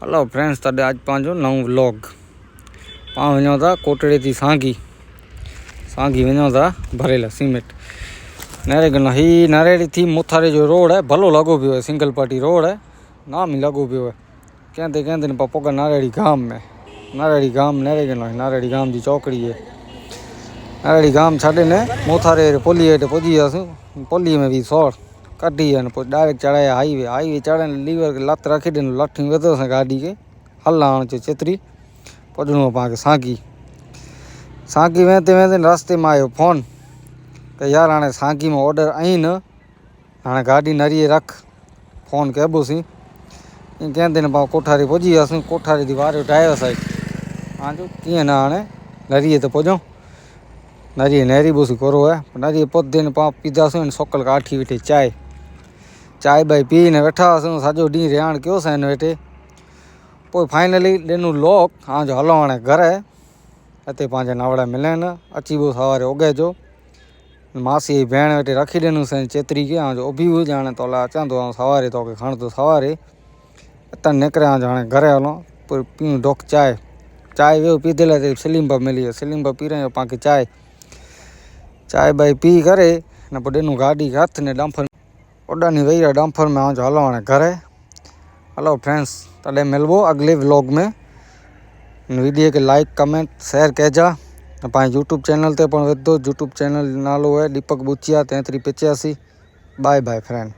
Hello friends, तॾहिं अॼु पंहिंजो नओं व्लॉग। पाण वञूं था कोटड़े थी सागी वञूं था भरेल सीमेंट नरेगन। ही नरेड़ी थी मुथारे जो रोड है, भलो लॻो पियो है, सिंगल पार्टी रोड है, नाम ही लॻो पियो है। कहते न पोगा नारेड़ी गाम में, नारेड़ी गाम नरेगन नारेड़ी गाम जी चौकड़ी है। नारेड़ी गाम छॾे ने मुथारे पुली हेठि पुॼी वियासीं। पुली में बि सौर कढी है, डायरेक्ट चढ़ाया हाईवे चढ़े लीवर के लत रखी ॾिनो, लठी विधोसीं गाॾी के हल हाणे चयो चितरी पुॼणो पाण सागी वेंदे रस्ते में आयो फोन कि यार हाणे सागी में ऑर्डर आई न, हाणे गाॾी नरीअ रख, फोन कबोसीं। ईअं कहंदे न पाण कोठारी पुॼी वियासीं। कोठारी थी वारियो ड्राइवर साइड हाँ जो कीअं न हाणे नरीअ ते पुॼूं। नरीअ नहरी बोसी कोरो है, नरीअ पुॼदे न पाण पीधासीं सोकल काठी वेठे चाय बाई पी ने वेठा हुआसीं। सॼो ॾींहुं रिहाण कयोसीं हिन वेठे। पोइ फाइनली ॾिनो लॉक, हाँ जो हलो हाणे घरु हिते पंहिंजा नावड़ा मिलनि, अची वियो सवारे उगैजो। मासी जी भेण वेठे रखी ॾिनूंसीं चेतरी खे, हाँ जो उभी हुजे हाणे तोला अचां थो सवारे, तोखे खणंदो सवारे। हितां निकिरिया हाँ जो हाणे घरु हलूं, पोइ पीऊं ढोक चाय वियो पीधे लाइ स्लिम ब मिली, स्लिम ब पी रहियो पाण खे चाय बाई पी करे न पोइ ॾिनूं गाॾी खे हथु ने डंफर उॾानी वही रहा डंफर में। हाँ जो हलो हाणे घरु। हेलो फ्रेंड्स, तॾहिं मिलबो अगले व्लॉग में। वीडियो के लाइक कमेंट शेयर कजा। पाण यूट्यूब चैनल ते पण विधो, यूट्यूब चैनल नालो है Deepak Buchiya 3385। Bye bye friend.